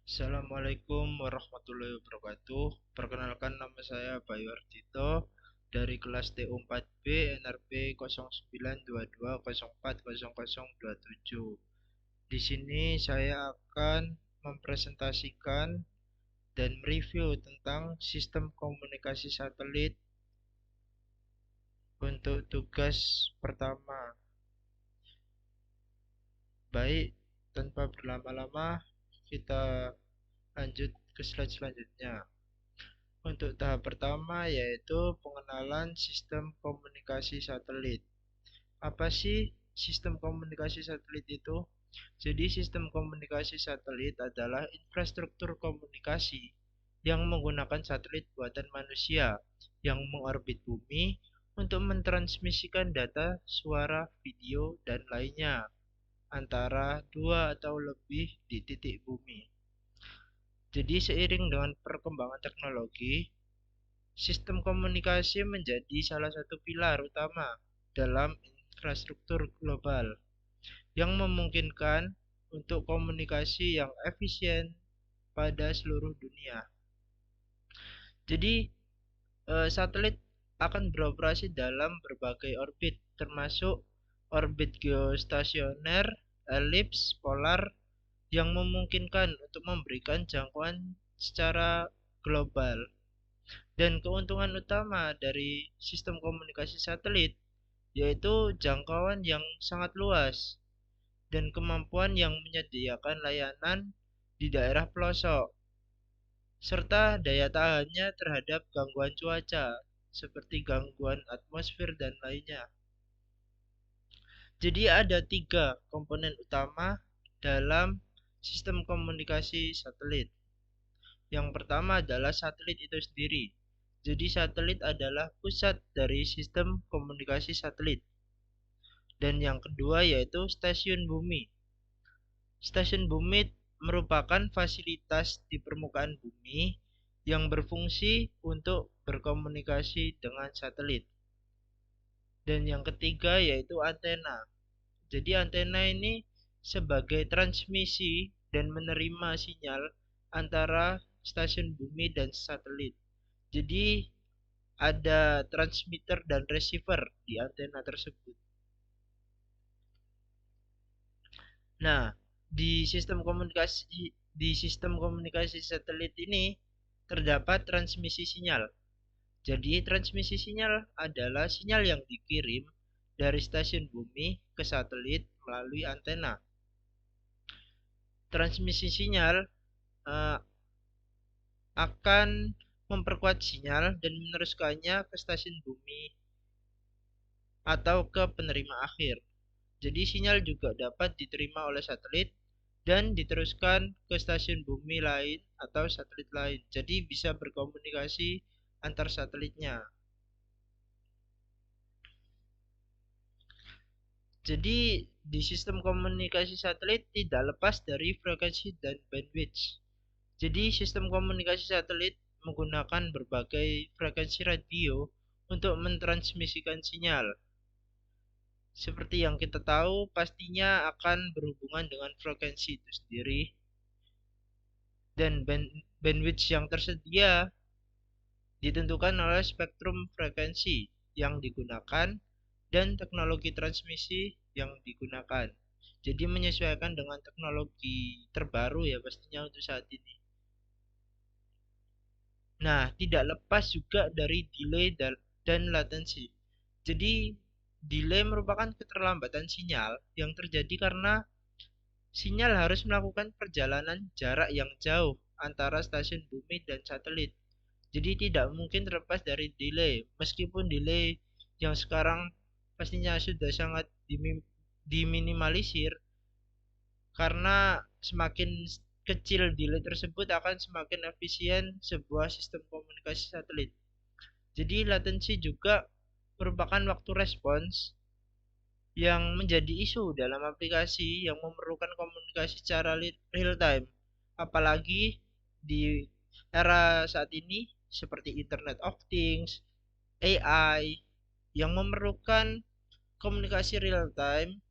Assalamualaikum warahmatullahi wabarakatuh. Perkenalkan, nama saya Bayu Ardito dari kelas TU4B NRB 0922040027. Di sini saya akan mempresentasikan dan mereview tentang sistem komunikasi satelit untuk tugas pertama. Baik, tanpa berlama-lama, kita lanjut ke slide selanjutnya. Untuk tahap pertama yaitu pengenalan sistem komunikasi satelit. Apa sih sistem komunikasi satelit itu? Jadi sistem komunikasi satelit adalah infrastruktur komunikasi yang menggunakan satelit buatan manusia yang mengorbit bumi untuk mentransmisikan data, suara, video, dan lainnya antara dua atau lebih di titik bumi. Jadi seiring dengan perkembangan teknologi, sistem komunikasi menjadi salah satu pilar utama dalam infrastruktur global yang memungkinkan untuk komunikasi yang efisien pada seluruh dunia. Jadi, satelit akan beroperasi dalam berbagai orbit, termasuk orbit geostasioner, elips, polar, yang memungkinkan untuk memberikan jangkauan secara global. Dan keuntungan utama dari sistem komunikasi satelit yaitu jangkauan yang sangat luas dan kemampuan yang menyediakan layanan di daerah pelosok, serta daya tahannya terhadap gangguan cuaca seperti gangguan atmosfer dan lainnya. Jadi ada tiga komponen utama dalam sistem komunikasi satelit. Yang pertama adalah satelit itu sendiri. Jadi satelit adalah pusat dari sistem komunikasi satelit. Dan yang kedua yaitu stasiun bumi. Stasiun bumi merupakan fasilitas di permukaan bumi yang berfungsi untuk berkomunikasi dengan satelit. Dan yang ketiga yaitu antena. Jadi antena ini sebagai transmisi dan menerima sinyal antara stasiun bumi dan satelit. Jadi ada transmitter dan receiver di antena tersebut. Nah, di sistem komunikasi satelit ini terdapat transmisi sinyal. Jadi transmisi sinyal adalah sinyal yang dikirim dari stasiun bumi ke satelit melalui antena. Transmisi sinyal uh, akan memperkuat sinyal dan meneruskannya ke stasiun bumi atau ke penerima akhir. Jadi sinyal juga dapat diterima oleh satelit dan diteruskan ke stasiun bumi lain atau satelit lain. Jadi bisa berkomunikasi antar satelitnya. Jadi di sistem komunikasi satelit tidak lepas dari frekuensi dan bandwidth. Jadi sistem komunikasi satelit menggunakan berbagai frekuensi radio untuk mentransmisikan sinyal. Seperti yang kita tahu, pastinya akan berhubungan dengan frekuensi itu sendiri dan bandwidth yang tersedia ditentukan oleh spektrum frekuensi yang digunakan dan teknologi transmisi yang digunakan. Jadi menyesuaikan dengan teknologi terbaru ya pastinya untuk saat ini. Nah, tidak lepas juga dari delay dan latency. Jadi, delay merupakan keterlambatan sinyal yang terjadi karena sinyal harus melakukan perjalanan jarak yang jauh antara stasiun bumi dan satelit. Jadi tidak mungkin terlepas dari delay. Meskipun delay yang sekarang pastinya sudah sangat diminimalisir karena semakin kecil delay tersebut akan semakin efisien sebuah sistem komunikasi satelit. Jadi latensi juga merupakan waktu respons yang menjadi isu dalam aplikasi yang memerlukan komunikasi secara real time. Apalagi di era saat ini seperti Internet of Things, AI yang memerlukan komunikasi real time.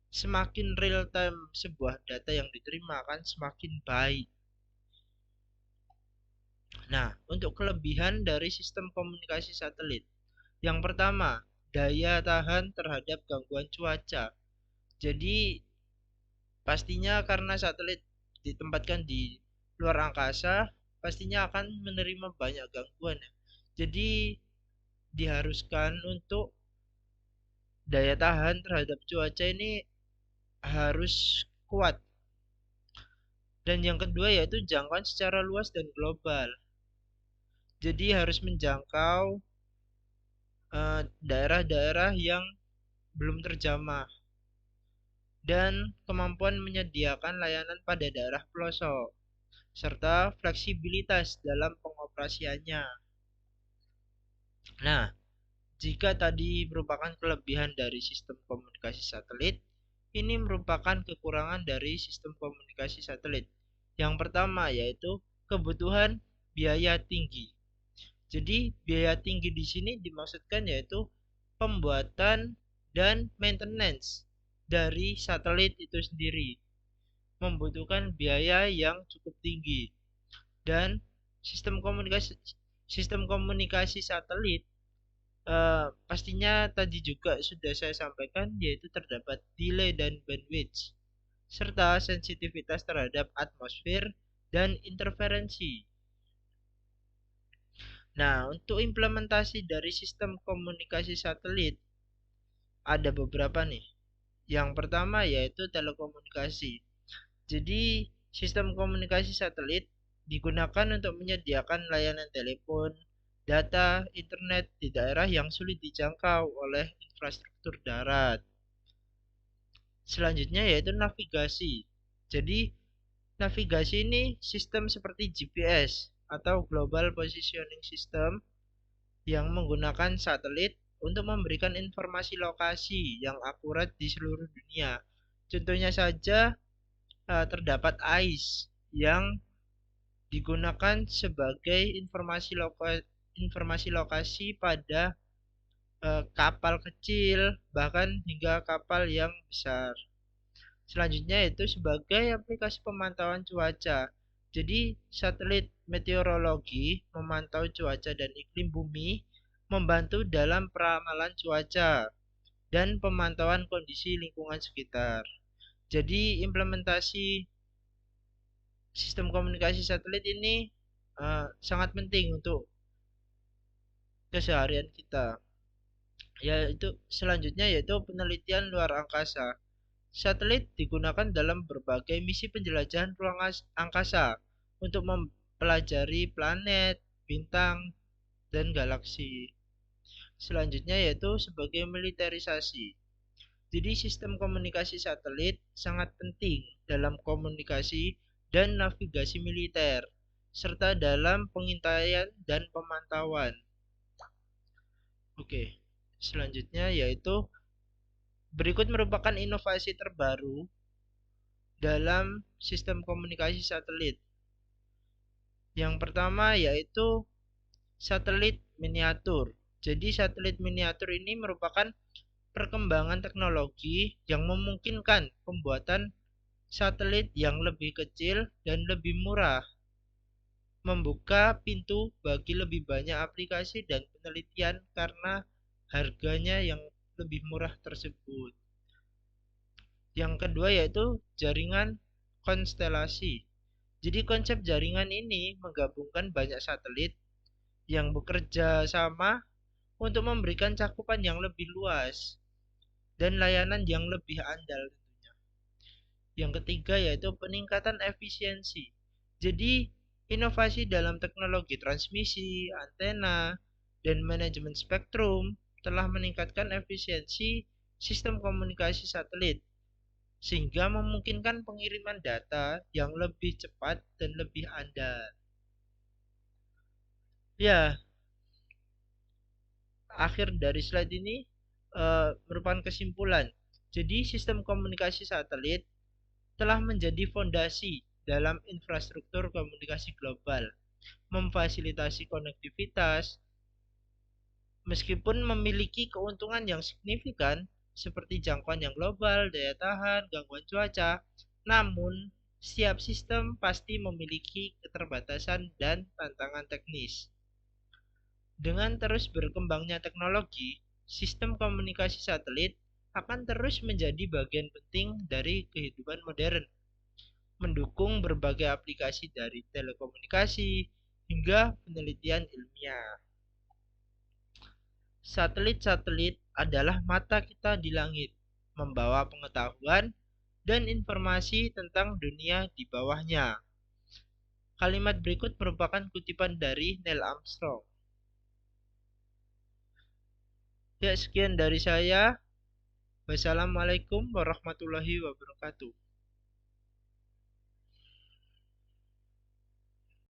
Semakin real time sebuah data yang diterima akan semakin baik. Nah, untuk kelebihan dari sistem komunikasi satelit. Yang pertama, daya tahan terhadap gangguan cuaca. Jadi, pastinya karena satelit ditempatkan di luar angkasa, pastinya akan menerima banyak gangguan ya. Jadi, diharuskan untuk daya tahan terhadap cuaca ini harus kuat. Dan yang kedua yaitu jangkauan secara luas dan global. Jadi harus menjangkau daerah-daerah yang belum terjamah dan kemampuan menyediakan layanan pada daerah pelosok serta fleksibilitas dalam pengoperasiannya. Nah, jika tadi merupakan kelebihan dari sistem komunikasi satelit, ini merupakan kekurangan dari sistem komunikasi satelit. Yang pertama yaitu kebutuhan biaya tinggi. Jadi biaya tinggi di sini dimaksudkan yaitu pembuatan dan maintenance dari satelit itu sendiri membutuhkan biaya yang cukup tinggi dan sistem komunikasi sistem komunikasi satelit pastinya tadi juga sudah saya sampaikan yaitu terdapat delay dan bandwidth serta sensitivitas terhadap atmosfer dan interferensi. Nah, untuk implementasi dari sistem komunikasi satelit ada beberapa nih. Yang pertama yaitu telekomunikasi. Jadi, sistem komunikasi satelit digunakan untuk menyediakan layanan telepon, data, internet di daerah yang sulit dijangkau oleh infrastruktur darat. Selanjutnya yaitu navigasi. Jadi, navigasi ini sistem seperti GPS atau Global Positioning System yang menggunakan satelit untuk memberikan informasi lokasi yang akurat di seluruh dunia. Contohnya saja terdapat AIS yang digunakan sebagai informasi lokasi pada kapal kecil bahkan hingga kapal yang besar. Selanjutnya itu sebagai aplikasi pemantauan cuaca. Jadi satelit meteorologi memantau cuaca dan iklim bumi, membantu dalam peramalan cuaca dan pemantauan kondisi lingkungan sekitar. Jadi implementasi sistem komunikasi satelit ini sangat penting untuk keseharian kita. Yaitu selanjutnya yaitu penelitian luar angkasa. Satelit digunakan dalam berbagai misi penjelajahan ruang angkasa untuk mempelajari planet, bintang, dan galaksi. Selanjutnya yaitu sebagai militerisasi. Jadi sistem komunikasi satelit sangat penting dalam komunikasi dan navigasi militer, serta dalam pengintaian dan pemantauan. Oke, selanjutnya yaitu berikut merupakan inovasi terbaru dalam sistem komunikasi satelit. Yang pertama yaitu satelit miniatur. Jadi satelit miniatur ini merupakan perkembangan teknologi yang memungkinkan pembuatan satelit yang lebih kecil dan lebih murah, membuka pintu bagi lebih banyak aplikasi dan penelitian karena harganya yang lebih murah tersebut. Yang kedua yaitu jaringan konstelasi. Jadi konsep jaringan ini menggabungkan banyak satelit yang bekerja sama untuk memberikan cakupan yang lebih luas dan layanan yang lebih andal tentunya. Yang ketiga yaitu peningkatan efisiensi. Jadi inovasi dalam teknologi transmisi, antena, dan manajemen spektrum telah meningkatkan efisiensi sistem komunikasi satelit sehingga memungkinkan pengiriman data yang lebih cepat dan lebih andal. Ya, akhir dari slide ini merupakan kesimpulan. Jadi sistem komunikasi satelit telah menjadi fondasi dalam infrastruktur komunikasi global, memfasilitasi konektivitas, meskipun memiliki keuntungan yang signifikan seperti jangkauan yang global, daya tahan, gangguan cuaca, namun Setiap sistem pasti memiliki keterbatasan dan tantangan teknis. Dengan terus berkembangnya teknologi, sistem komunikasi satelit akan terus menjadi bagian penting dari kehidupan modern, mendukung berbagai aplikasi dari telekomunikasi hingga penelitian ilmiah. Satelit-satelit adalah mata kita di langit, membawa pengetahuan dan informasi tentang dunia di bawahnya. Kalimat berikut merupakan kutipan dari Neil Armstrong. Ya, sekian dari saya. Wassalamualaikum warahmatullahi wabarakatuh.